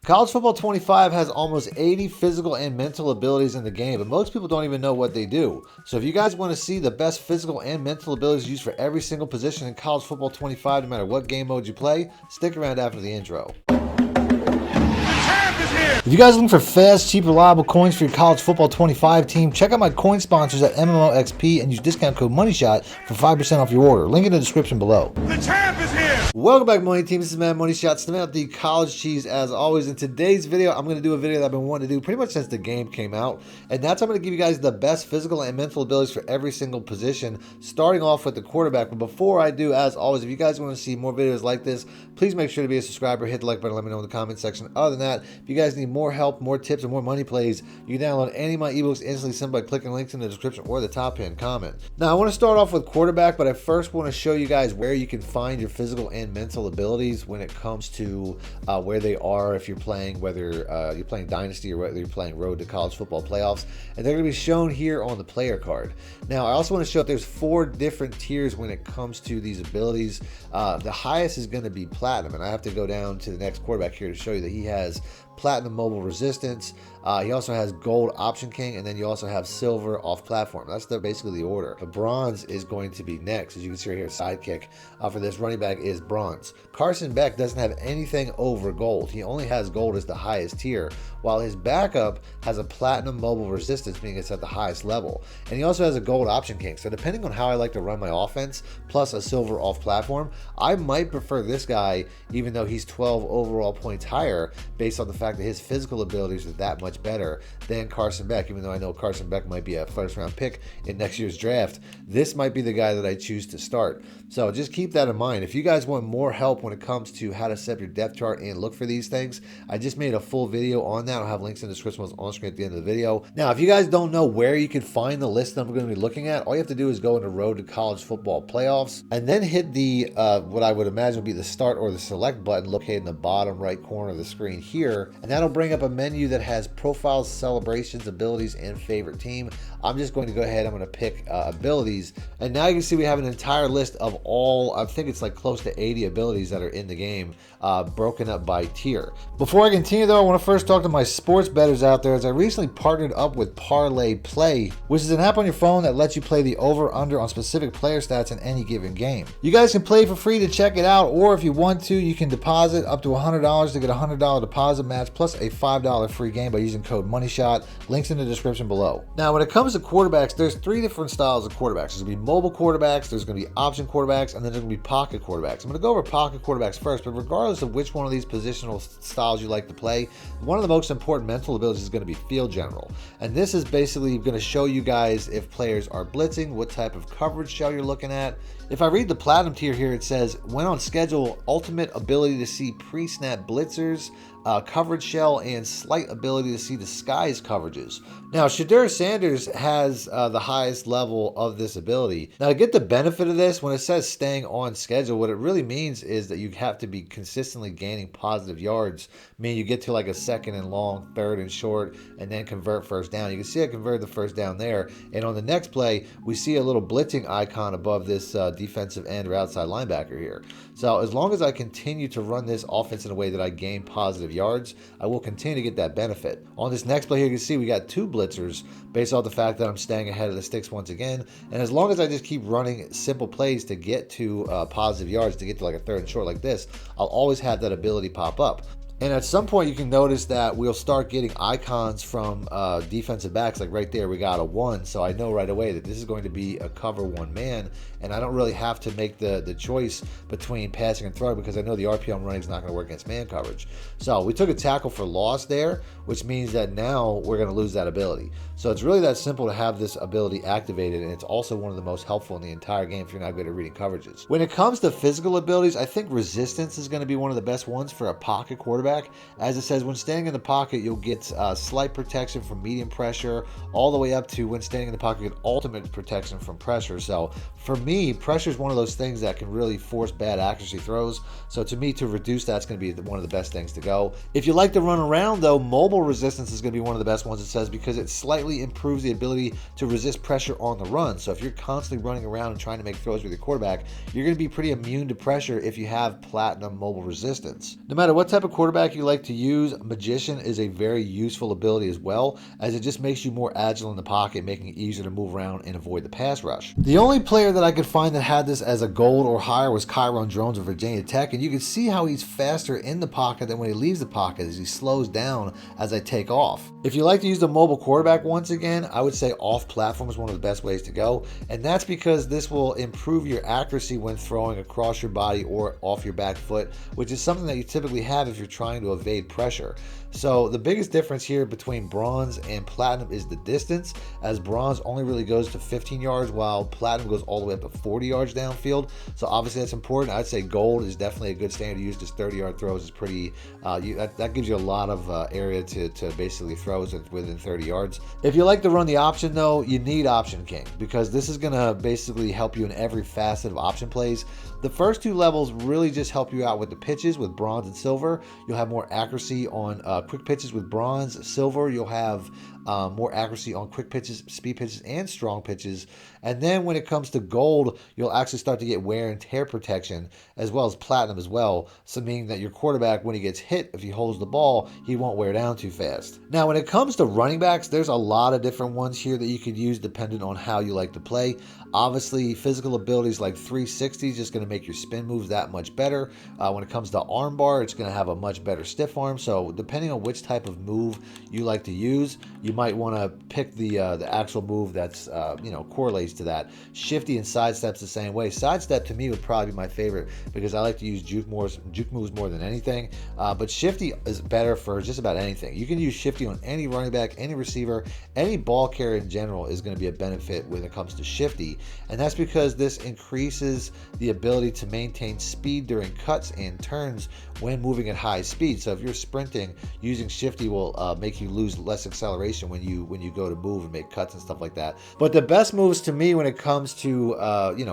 College Football 25 has almost 80 physical and mental abilities in the game, but most people don't even know what they do. So if you guys want to see the best physical and mental abilities used for every single position in College Football 25, no matter what game mode you play, stick around after the intro. If you guys are looking for fast, cheap, reliable coins for your College Football 25 team, check out my coin sponsors at MMOXP and use discount code MONEYSHOT for 5% off your order. Link in the description below. The champ is here! Welcome back, Money Team. This is Madden Money Shot, sniffing out the college cheese as always. In today's video, I'm going to do a video that I've been wanting to do pretty much since the game came out, and that's I'm going to give you guys the best physical and mental abilities for every single position, starting off with the quarterback. But before I do, as always, if you guys want to see more videos like this, please make sure to be a subscriber, hit the like button, let me know in the comment section. Other than that, if you guys need more help, more tips, and more money plays, you can download any of my ebooks instantly simply by clicking links in the description or the top pinned comment. Now, I want to start off with quarterback, but I first want to show you guys where you can find your physical and mental abilities when it comes to where they are if you're playing, whether you're playing dynasty or whether you're playing road to college football playoffs, and they're going to be shown here on the player card. Now, I also want to show that there's 4 different tiers when it comes to these abilities. The highest is going to be platinum, and I have to go down to the next quarterback here to show you that he has platinum mobile resistance. He also has gold option king, and then you also have silver off platform. That's basically the order. The bronze is going to be next. As you can see right here, sidekick for this running back is bronze. Carson Beck doesn't have anything over gold. He only has gold as the highest tier, while his backup has a platinum mobile resistance, meaning it's at the highest level. And he also has a gold option king. So depending on how I like to run my offense, plus a silver off platform, I might prefer this guy, even though he's 12 overall points higher, based on the fact that his physical abilities are that much better than Carson Beck. Even though I know Carson Beck might be a first round pick in next year's draft, this might be the guy that I choose to start. So just keep that in mind. If you guys want more help when it comes to how to set up your depth chart and look for these things, I just made a full video on that. I'll have links in the description on screen at the end of the video. Now, if you guys don't know where you can find the list that I'm going to be looking at, all you have to do is go into Road to College Football Playoffs and then hit the what I would imagine would be the start or the select button located in the bottom right corner of the screen here, and that'll bring up a menu that has profiles, celebrations, abilities, and favorite team. I'm just going to go ahead, I'm going to pick abilities, and now you can see we have an entire list of all, I think it's like close to 80 abilities that are in the game, broken up by tier. Before I continue though, I want to first talk to my sports bettors out there, as I recently partnered up with PlayBOOK, which is an app on your phone that lets you play the over-under on specific player stats in any given game. You guys can play for free to check it out, or if you want to, you can deposit up to $100 to get a $100 deposit match plus a $5 free game by using code MONEYSHOT. Links in the description below. Now, when it comes to quarterbacks, there's 3 different styles of quarterbacks. There's going to be mobile quarterbacks, there's going to be option quarterbacks, and then there's going to be pocket quarterbacks. I'm going to go over pocket quarterbacks first, but regardless of which one of these positional styles you like to play, one of the most important mental abilities is going to be field general. And this is basically going to show you guys if players are blitzing, what type of coverage shell you're looking at. If I read the platinum tier here, it says, when on schedule, ultimate ability to see pre-snap blitzers, coverage shell, and slight ability to see disguise coverages. Now, Shedeur Sanders has the highest level of this ability. Now, to get the benefit of this, when it says staying on schedule, what it really means is that you have to be consistently gaining positive yards. Meaning you get to like a 2nd and long, 3rd and short, and then convert first down. You can see I converted the first down there. And on the next play, we see a little blitzing icon above this defensive end or outside linebacker here. So as long as I continue to run this offense in a way that I gain positive yards, I will continue to get that benefit. On this next play here, you can see we got 2 blitzers based off the fact that I'm staying ahead of the sticks once again. And as long as I just keep running simple plays to get to positive yards, to get to like a 3rd and short like this, I'll always have that ability pop up. And at some point, you can notice that we'll start getting icons from defensive backs. Like right there, we got a 1. So I know right away that this is going to be a cover 1 man. And I don't really have to make the choice between passing and throwing, because I know the RPO running is not going to work against man coverage. So we took a tackle for loss there, which means that now we're going to lose that ability. So it's really that simple to have this ability activated, and it's also one of the most helpful in the entire game if you're not good at reading coverages. When it comes to physical abilities, I think resistance is going to be one of the best ones for a pocket quarterback. As it says, when standing in the pocket, you'll get slight protection from medium pressure, all the way up to when standing in the pocket, get ultimate protection from pressure. So for me, pressure is one of those things that can really force bad accuracy throws. So to me, to reduce that's going to be one of the best things to go. If you like to run around though, mobile resistance is going to be one of the best ones, it says, because it slightly improves the ability to resist pressure on the run. So if you're constantly running around and trying to make throws with your quarterback, you're going to be pretty immune to pressure if you have platinum mobile resistance. No matter what type of quarterback quarterback you like to use, Magician is a very useful ability as well, as it just makes you more agile in the pocket, making it easier to move around and avoid the pass rush. The only player that I could find that had this as a gold or higher was Kyron Drones of Virginia Tech, and you can see how he's faster in the pocket than when he leaves the pocket as he slows down as I take off. If you like to use the mobile quarterback once again, I would say off platform is one of the best ways to go, and that's because this will improve your accuracy when throwing across your body or off your back foot, which is something that you typically have if you're trying to evade pressure. So the biggest difference here between bronze and platinum is the distance, as bronze only really goes to 15 yards while platinum goes all the way up to 40 yards downfield. So obviously that's important. I'd say gold is definitely a good standard to use. Just 30-yard throws is pretty, that gives you a lot of area to basically throw within 30 yards. If you like to run the option though, you need Option King, because this is going to basically help you in every facet of option plays. The first two levels really just help you out with the pitches with bronze and silver. You'll have more accuracy on quick pitches with bronze. Silver, you'll have more accuracy on quick pitches, speed pitches, and strong pitches. And then when it comes to gold, you'll actually start to get wear and tear protection, as well as platinum as well. So meaning that your quarterback, when he gets hit, if he holds the ball, he won't wear down too fast. Now, when it comes to running backs, there's a lot of different ones here that you could use depending on how you like to play. Obviously, physical abilities like 360 is just going to make your spin moves that much better. When it comes to arm bar, it's going to have a much better stiff arm. So depending on which type of move you like to use, you might want to pick the actual move that's correlates to that. Shifty and sidestep's the same way. Sidestep to me would probably be my favorite because I like to use juke moves more than anything. But shifty is better for just about anything. You can use shifty on any running back, any receiver, any ball carrier in general is going to be a benefit when it comes to shifty. And that's because this increases the ability to maintain speed during cuts and turns when moving at high speed. So if you're sprinting, using shifty will make you lose less acceleration when you go to move and make cuts and stuff like that. But the best moves to me when it comes to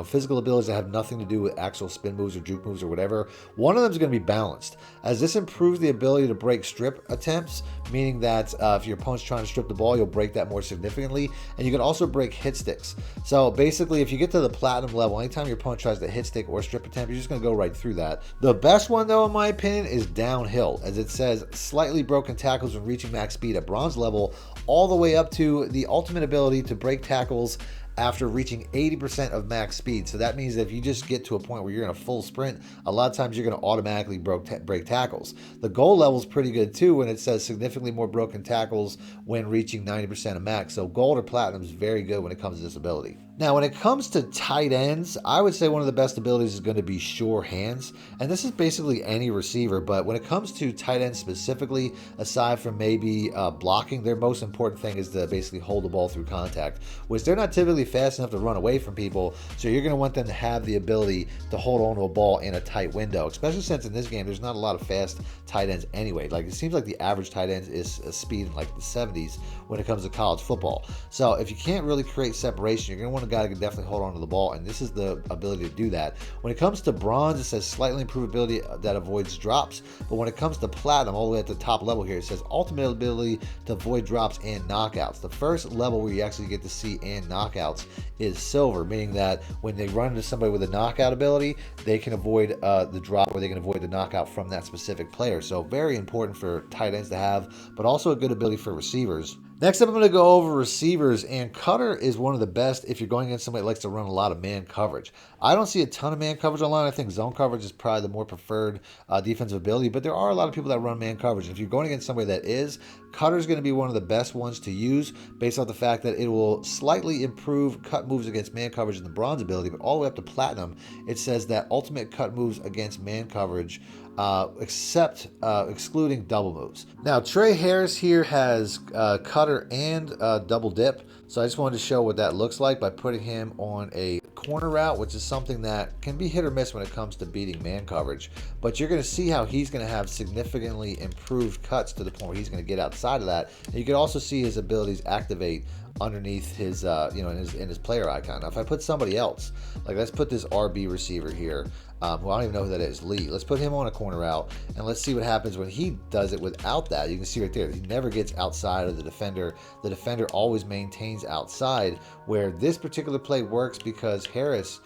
physical abilities that have nothing to do with actual spin moves or juke moves or whatever, one of them is going to be balanced, as this improves the ability to break strip attempts, meaning that if your opponent's trying to strip the ball, you'll break that more significantly, and you can also break hit sticks. So basically, if you get to the platinum level, anytime your opponent tries to hit stick or strip attempt, you're just going to go right through that. The best one though, in my opinion, is downhill, as it says slightly broken tackles when reaching max speed at bronze level, all the way up to the ultimate ability to break tackles after reaching 80% of max speed. So that means that if you just get to a point where you're in a full sprint, a lot of times you're going to automatically break tackles. The gold level is pretty good too, when it says significantly more broken tackles when reaching 90% of max. So gold or platinum is very good when it comes to this ability. Now, when it comes to tight ends, I would say one of the best abilities is going to be sure hands. And this is basically any receiver, but when it comes to tight ends specifically, aside from maybe blocking, their most important thing is to basically hold the ball through contact, which they're not typically fast enough to run away from people. So you're going to want them to have the ability to hold on to a ball in a tight window, especially since in this game, there's not a lot of fast tight ends anyway. Like, it seems like the average tight end is a speed in like the 70s when it comes to college football. So if you can't really create separation, you're going to want a guy who can definitely hold on to the ball, and this is the ability to do that. When it comes to bronze, it says slightly improved ability that avoids drops, but when it comes to platinum, all the way at the top level here, it says ultimate ability to avoid drops and knockouts. The first level where you actually get to see and knockouts is silver, meaning that when they run into somebody with a knockout ability, they can avoid the drop, or they can avoid the knockout from that specific player. So very important for tight ends to have, but also a good ability for receivers. Next up, I'm going to go over receivers, and cutter is one of the best if you're going against somebody that likes to run a lot of man coverage. I don't see a ton of man coverage online. I think zone coverage is probably the more preferred defensive ability, but there are a lot of people that run man coverage. If you're going against somebody that is, cutter is going to be one of the best ones to use based off the fact that it will slightly improve cut moves against man coverage in the bronze ability, but all the way up to platinum, it says that ultimate cut moves against man coverage excluding double moves. Now, Trey Harris here has cutter and double dip, so I just wanted to show what that looks like by putting him on a corner route, which is something that can be hit or miss when it comes to beating man coverage, but you're going to see how he's going to have significantly improved cuts to the point where he's going to get outside of that. And you can also see his abilities activate underneath his, you know, in his player icon. Now, if I put somebody else, like let's put this RB receiver here, who I don't even know who that is, Lee. Let's put him on a corner route, and let's see what happens when he does it without that. You can see right there, he never gets outside of the defender. The defender always maintains outside, where this particular play works because Harris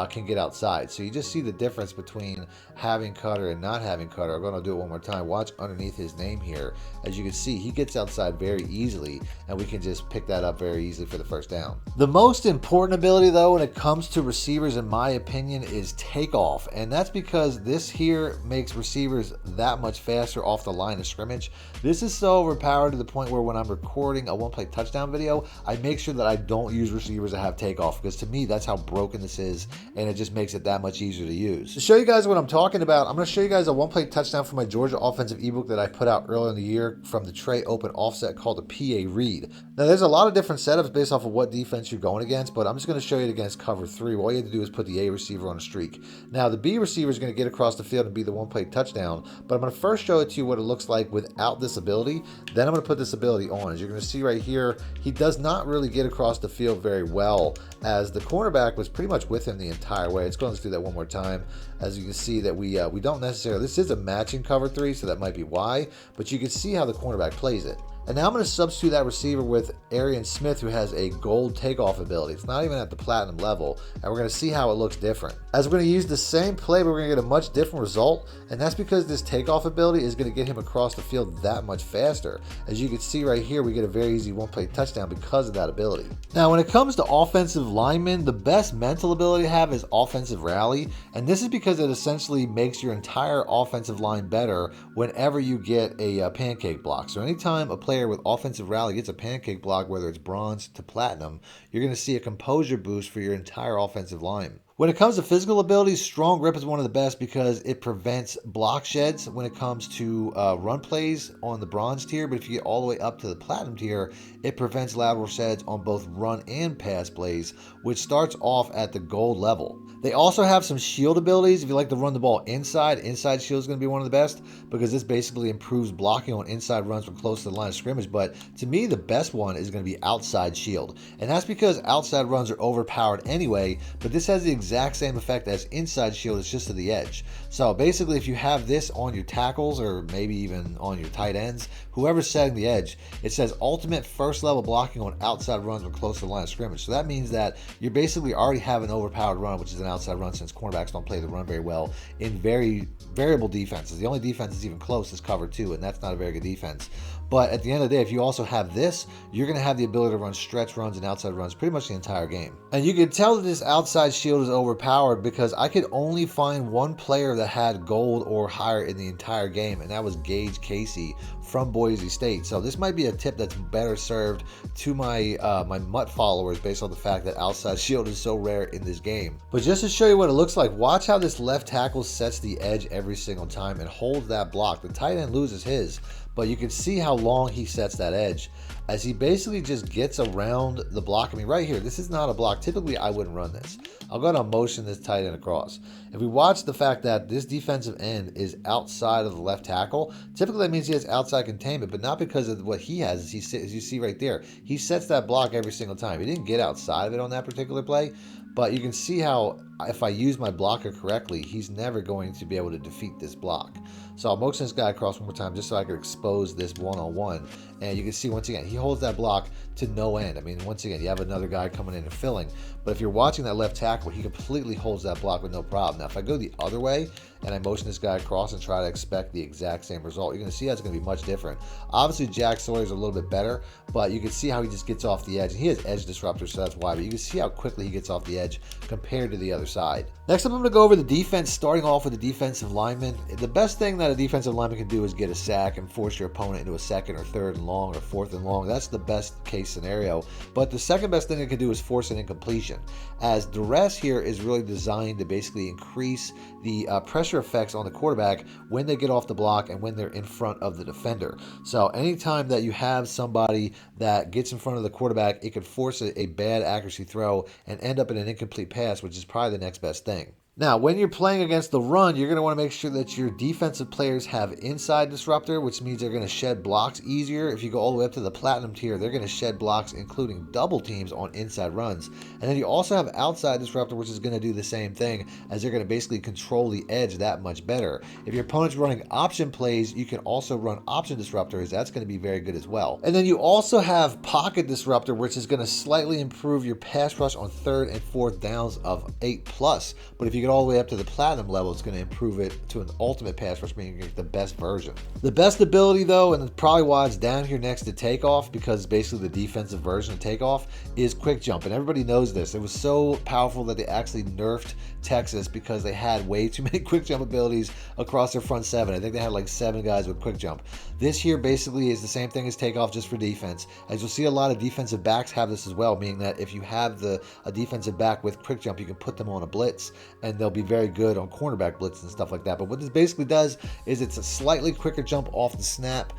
can get outside. So you just see the difference between having Cutter and not having Cutter. I'm going to do it one more time. Watch underneath his name here. As you can see, he gets outside very easily, and we can just pick that up very easily for the first down. The most important ability, though, when it comes to receivers, in my opinion, is takeoff. And that's because this here makes receivers that much faster off the line of scrimmage. This is so overpowered to the point where when I'm recording a one-play touchdown video, I make sure that I don't use receivers that have takeoff, because to me, that's how broken this is, and it just makes it that much easier to use. To show you guys what I'm talking about, I'm going to show you guys a one-play touchdown from my Georgia offensive ebook that I put out earlier in the year from the Trey Open offset called a PA read. Now, there's a lot of different setups based off of what defense you're going against, but I'm just going to show you it against cover 3. All you have to do is put the A receiver on a streak. Now, the B receiver is going to get across the field and be the one-play touchdown, but I'm going to first show it to you what it looks like without this ability. Then I'm going to put this ability on. As you're going to see right here, he does not really get across the field very well, as the cornerback was pretty much with him the entire way. Let's go and do that one more time. As you can see that we don't necessarily, this is a matching cover 3, so that might be why, but you can see how the cornerback plays it. And now I'm going to substitute that receiver with Arian Smith, who has a gold takeoff ability. It's not even at the platinum level, and we're going to see how it looks different. As we're going to use the same play, but we're going to get a much different result, and that's because this takeoff ability is going to get him across the field that much faster. As you can see right here, we get a very easy one-play touchdown because of that ability. Now, when it comes to offensive linemen, the best mental ability to have is offensive rally, and this is because it essentially makes your entire offensive line better whenever you get a pancake block. So anytime a player with offensive rally gets a pancake block, whether it's bronze to platinum, you're going to see a composure boost for your entire offensive line. When it comes to physical abilities, strong grip is one of the best because it prevents block sheds when it comes to run plays on the bronze tier. But if you get all the way up to the platinum tier, it prevents lateral sheds on both run and pass plays, which starts off at the gold level. They also have some shield abilities. If you like to run the ball inside shield is going to be one of the best because this basically improves blocking on inside runs from close to the line of scrimmage. But to me, the best one is going to be outside shield. And that's because outside runs are overpowered anyway, but this has the exact same effect as inside shield. It's just to the edge. So basically, if you have this on your tackles or maybe even on your tight ends, whoever's setting the edge, it says ultimate first level blocking on outside runs when close to the line of scrimmage. So that means that you basically already have an overpowered run, which is an outside run, since cornerbacks don't play the run very well in very variable defenses. The only defense that's even close is cover 2, and that's not a very good defense. But at the end of the day, if you also have this, you're going to have the ability to run stretch runs and outside runs pretty much the entire game. And you can tell that this outside shield is overpowered because I could only find one player that had gold or higher in the entire game, and that was Gage Casey from Boise State. So this might be a tip that's better served to my my MUT followers based on the fact that outside shield is so rare in this game. But just to show you what it looks like, watch how this left tackle sets the edge every single time and holds that block. The tight end loses his, but you can see how long he sets that edge as he basically just gets around the block. I mean, right here, this is not a block. Typically, I wouldn't run this. I'll go to motion this tight end across. If we watch the fact that this defensive end is outside of the left tackle, typically that means he has outside containment, but not because of what he has. As you see right there, he sets that block every single time. He didn't get outside of it on that particular play, but you can see how if I use my blocker correctly, he's never going to be able to defeat this block. So I'll motion this guy across one more time just so I can expose this one-on-one. And you can see, once again, he holds that block to no end. I mean, once again, you have another guy coming in and filling. But if you're watching that left tackle, he completely holds that block with no problem. Now, if I go the other way and I motion this guy across and try to expect the exact same result, you're going to see how it's going to be much different. Obviously, Jack Sawyer's a little bit better, but you can see how he just gets off the edge. And he has edge disruptors, so that's why. But you can see how quickly he gets off the edge compared to the other side. Next up, I'm going to go over the defense, starting off with the defensive lineman. The best thing that a defensive lineman can do is get a sack and force your opponent into a second or third and long or fourth and long. That's the best case scenario. But the second best thing it can do is force an incompletion, as duress here is really designed to basically increase the pressure effects on the quarterback when they get off the block and when they're in front of the defender. So anytime that you have somebody that gets in front of the quarterback, it could force a bad accuracy throw and end up in an incomplete pass, which is probably the next best thing. Now, when you're playing against the run, you're going to want to make sure that your defensive players have inside disruptor, which means they're going to shed blocks easier. If you go all the way up to the platinum tier, they're going to shed blocks, including double teams on inside runs. And then you also have outside disruptor, which is going to do the same thing, as they're going to basically control the edge that much better. If your opponent's running option plays, you can also run option disruptors. That's going to be very good as well. And then you also have pocket disruptor, which is going to slightly improve your pass rush on 3rd and 4th downs of 8+. But if you get all the way up to the platinum level, it's going to improve it to an ultimate pass rush, meaning you get the best version. The best ability though, and probably why it's down here next to takeoff, because basically the defensive version of takeoff, is quick jump. And everybody knows this. It was so powerful that they actually nerfed Texas because they had way too many quick jump abilities across their front 7. I think they had like 7 guys with quick jump. This here basically is the same thing as takeoff, just for defense. As you'll see, a lot of defensive backs have this as well, meaning that if you have a defensive back with quick jump, you can put them on a blitz and they'll be very good on cornerback blitz and stuff like that. But what this basically does is it's a slightly quicker jump off the snap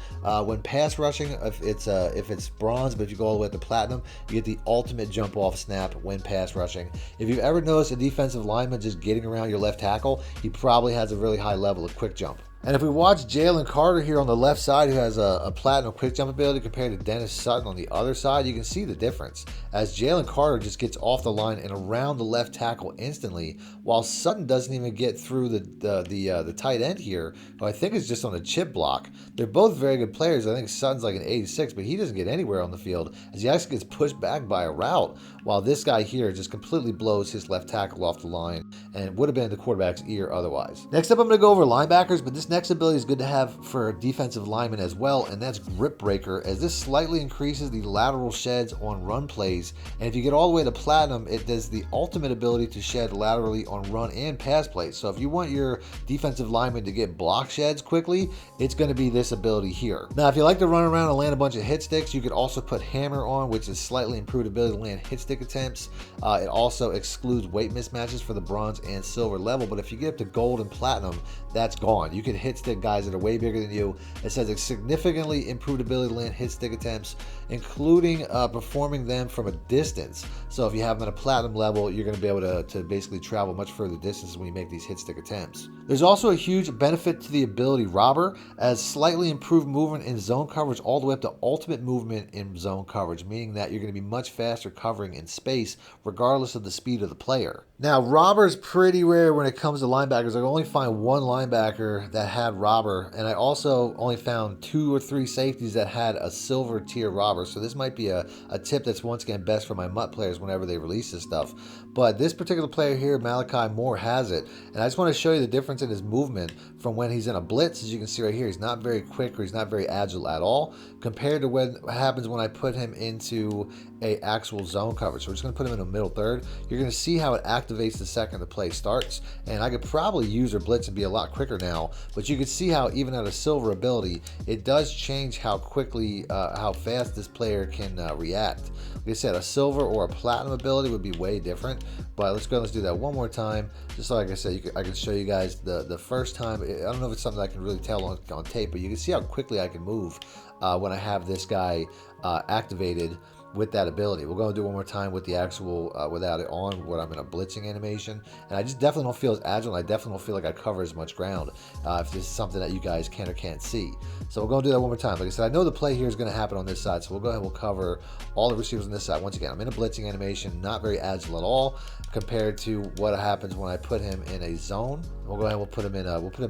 when pass rushing. If it's bronze, but if you go all the way up to platinum, you get the ultimate jump off snap when pass rushing. If you've ever noticed a defensive lineman just getting around your left tackle, he probably has a really high level of quick jump. And if we watch Jalen Carter here on the left side, who has a platinum quick jump ability, compared to Dennis Sutton on the other side, you can see the difference. As Jalen Carter just gets off the line and around the left tackle instantly, while Sutton doesn't even get through the tight end here, who I think is just on a chip block. They're both very good players. I think Sutton's like an 86, but he doesn't get anywhere on the field, as he actually gets pushed back by a route, while this guy here just completely blows his left tackle off the line, and it would have been in the quarterback's ear otherwise. Next up, I'm going to go over linebackers, but this next ability is good to have for defensive linemen as well, and that's Grip Breaker, as this slightly increases the lateral sheds on run plays. And if you get all the way to platinum, it does the ultimate ability to shed laterally on run and pass plays. So if you want your defensive lineman to get block sheds quickly, it's going to be this ability here. Now, if you like to run around and land a bunch of hit sticks, you could also put Hammer on, which is slightly improved ability to land hit stick attempts. It also excludes weight mismatches for the bronze and silver level, but if you get up to gold and platinum, that's gone. You can hit stick guys that are way bigger than you. It says a significantly improved ability to land hit stick attempts, including performing them from a distance. So if you have them at a platinum level, you're going to be able to basically travel much further distances when you make these hit stick attempts. There's also a huge benefit to the ability Robber, as slightly improved movement in zone coverage all the way up to ultimate movement in zone coverage, meaning that you're going to be much faster covering in space regardless of the speed of the player. Now, Robber is pretty rare when it comes to linebackers. I can only find one linebacker that had Robber, and I also only found 2 or 3 safeties that had a silver tier Robber. So this might be a tip that's once again best for my MUT players whenever they release this stuff. But this particular player here, Malachi Moore, has it, and I just want to show you the difference in his movement from when he's in a blitz. As you can see right here, he's not very quick, or he's not very agile at all, compared to what happens when I put him into a actual zone coverage. So we're just going to put him in the middle third. You're going to see how it activates the second the play starts, and I could probably use or blitz and be a lot quicker now, but you can see how even at a silver ability, it does change how quickly, how fast this player can react. Like I said, a silver or a platinum ability would be way different, but let's do that one more time. Just like I said, I can show you guys the first time. I don't know if it's something I can really tell on tape, but you can see how quickly I can move when I have this guy activated with that ability. We're going to do one more time with the actual without it on, when I'm in a blitzing animation, and I just definitely don't feel as agile, and I definitely don't feel like I cover as much ground if this is something that you guys can or can't see. So we're going to do that one more time. Like I said, I know the play here is going to happen on this side, so we'll go ahead and we'll cover all the receivers on this side. Once again, I'm in a blitzing animation, not very agile at all compared to what happens when I put him in a zone. We'll go ahead and we'll put him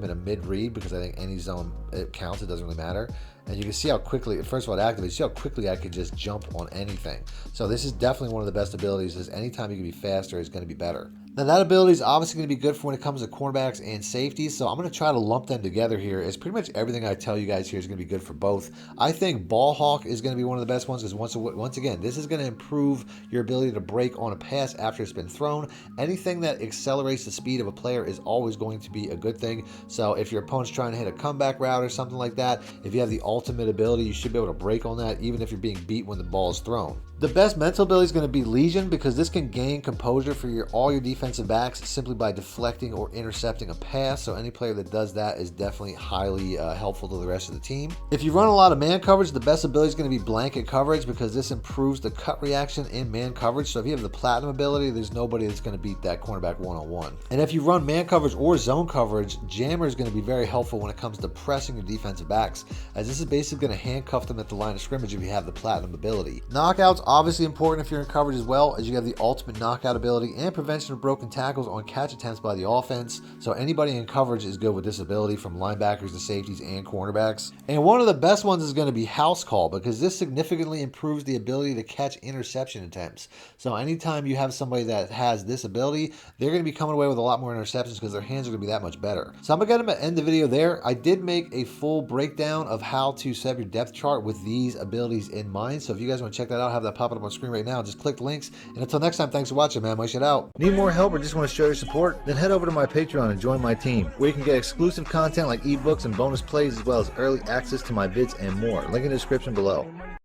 in a mid read, because I think any zone it counts, it doesn't really matter. And you can see how quickly, first of all, it activates. See how quickly I can just jump on anything. So this is definitely one of the best abilities, is anytime you can be faster is going to be better. Now that ability is obviously going to be good for when it comes to cornerbacks and safeties, so I'm going to try to lump them together here, as pretty much everything I tell you guys here is going to be good for both. I think Ball Hawk is going to be one of the best ones, because once again, this is going to improve your ability to break on a pass after it's been thrown. Anything that accelerates the speed of a player is always going to be a good thing. So if your opponent's trying to hit a comeback route or something like that, if you have the ultimate ability, you should be able to break on that, even if you're being beat when the ball is thrown. The best mental ability is going to be Legion, because this can gain composure for all your defensive defensive backs simply by deflecting or intercepting a pass. So any player that does that is definitely highly helpful to the rest of the team. If you run a lot of man coverage, the best ability is going to be blanket coverage because this improves the cut reaction in man coverage. So if you have the platinum ability, there's nobody that's going to beat that cornerback one-on-one. And if you run man coverage or zone coverage, jammer is going to be very helpful when it comes to pressing your defensive backs, as this is basically going to handcuff them at the line of scrimmage if you have the platinum ability. Knockouts obviously important if you're in coverage as well, as you have the ultimate knockout ability and prevention of broken tackles on catch attempts by the offense. So anybody in coverage is good with this ability, from linebackers to safeties and cornerbacks. And one of the best ones is going to be house call, because this significantly improves the ability to catch interception attempts. So anytime you have somebody that has this ability, they're going to be coming away with a lot more interceptions because their hands are going to be that much better. So I'm going to end the video there. I did make a full breakdown of how to set up your depth chart with these abilities in mind. So if you guys want to check that out, have that pop up on screen right now. Just click the links. And until next time, thanks for watching, man. My shit out. Need more help or just want to show your support? Then head over to my Patreon and join my team, where you can get exclusive content like ebooks and bonus plays, as well as early access to my vids and more. Link in the description below.